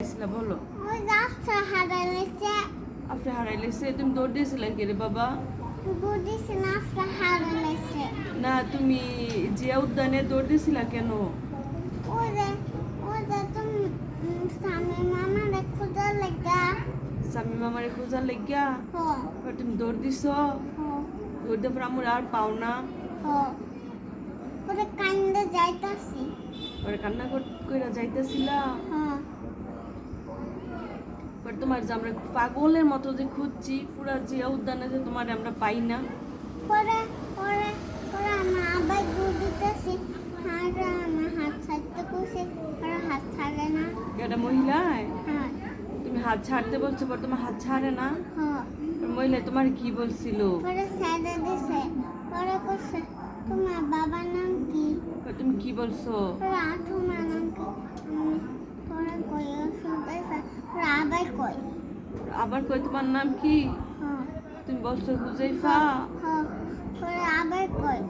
বলো after হারাইলেছে তুমি দৌড় দিয়েছিলে কি রে বাবা? না তুমি জিয়া উদ্যানে দৌড় দিয়েছিলা কেন? স্বামী মামারে খোঁজার লাগিয়া তুমি দৌড় দিছ? দৌড় দেওয়ার আমার আর পাও না? কান্না কইরা যাইতেছিলা? তোমার যে আমরা পাগলের মতো যে খুঁজছি পুরা জিয়া উদ্যানে যে তোমার আমরা পাই না। এটা মহিলায় তুমি হাত ছাড়তে বলছো, পর তোমার হাত ছাড়ে না। মহিলা তোমার কি বলছিল? তোমার বাবার নাম কি? তুমি কি বলছো? আবার কই তোমার নাম কি? তুমি বলছো হুজাইফা। আবার কই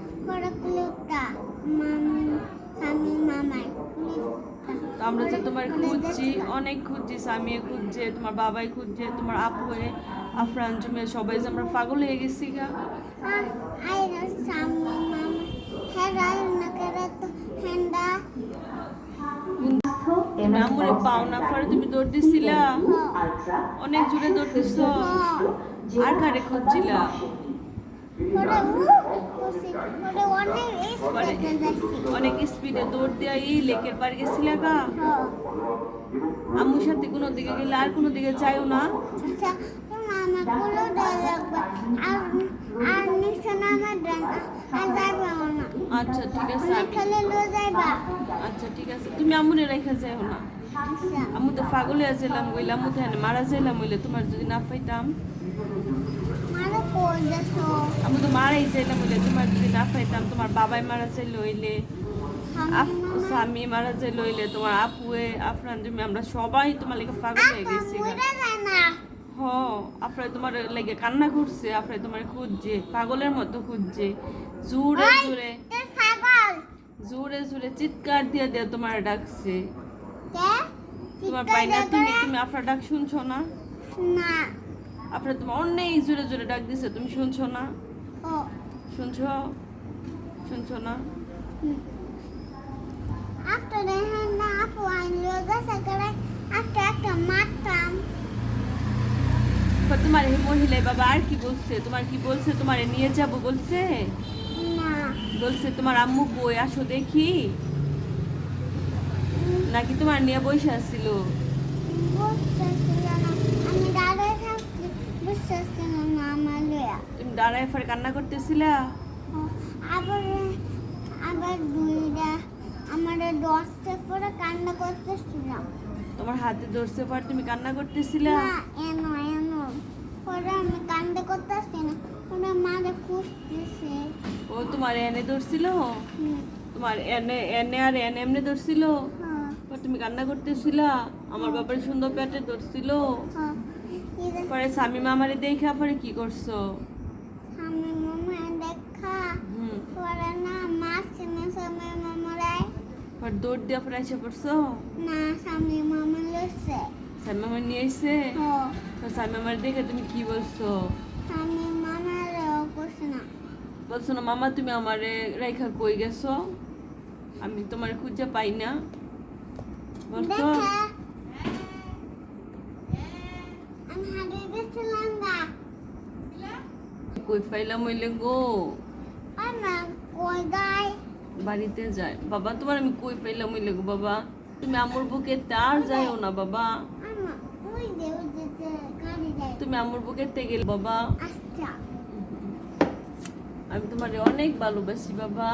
আমরা যে তোমার খুঁজছি, অনেক খুঁজছি, স্বামী খুঁজছে, তোমার বাবাই খুঁজছে, তোমার আপু হয়ে আফরান জুমে সবাই যে আমরা পাগল হয়ে গেছি গা। আমরে পাও না পরে তুমি দৌড় দিছিলা, অনেক জোরে দৌড় দিছ, আর কারে খুঁজছিলা? অনেক স্পিডে দৌড় দিয়া এই লেকের পার গেছিলা গা। আম্মুর সাথে কোনো দিকে গেলে আর কোনো দিকে যাইও না। আচ্ছা ঠিক আছে, আচ্ছা ঠিক আছে, তুমি আম্মুরে রেখা যাইও না। আম্মু তো পাগল হয়ে যাইলাম, বললাম আম্মু তো মারা যাইলাম, বললে তোমার যদি না পাইতাম। আমি তো মারাই যাইলাম, বলে তোমার যদি না পাইতাম। তোমার বাবাই মারা যাইল হইলে, স্বামী মারা যাইল হইলে, তোমার আপুয়ে আফরান জমি আমরা সবাই তোমার লেগে পাগল হয়ে গেছি। হ আপনার তোমার লেগে কান্না করছে, আপনার তোমার খুঁজছে, পাগলের মতো খুঁজছে, জোরে জোরে জোরে জোরে চিৎকার দিয়ে দিয়ে তোমার ডাকছে। তোমার পাই না, তুমি আপনার ডাক শুনছো না? আপনার তোমার অনেক জোরে জোরে ডাক দিছে, তুমি শুনছো না? শুনছো না? তোমার এই মহিলা বাবা আর কি বলছে? তোমার কি বলছে? তোমার নিয়ে যাবো বলছে? বলছে তোমার আম্মু কই, আসো দেখি, নাকি তোমার নিয়ে বসে আসছিল? তুমি দাঁড়ায় পরে কান্না করতেছিলা? তোমার হাতে ধরছে পর তুমি কান্না করতেছিলা? ও তোমার এনে ধরছিল? তোমার এনে এনে আর এনে এমনি ধরছিল? তুমি কান্না করতেছিলা? আমার বাবার সুন্দর পেটে ধরছিল? পরে স্বামী মামারে দেখা পরে কি করছো? দৌড় দিয়ে পরে এসে পড়ছো? স্বামী মামা নিয়ে এসে স্বামী মামার দেখে তুমি কি বলছো? বলছো না মামা তুমি আমারে রেখা কই গেছো, আমি তোমার খুঁজে পাই না, বলছো? কই পাইলাম হইলে গো? বাড়িতে যায় বাবা, তোমার আমি কই পাইলাম হইলে গো বাবা? তুমি আমার বুকে তার যাইও না বাবা, তুমি আমার বুকে গেলে বাবা। আমি তোমারে অনেক ভালোবাসি বাবা।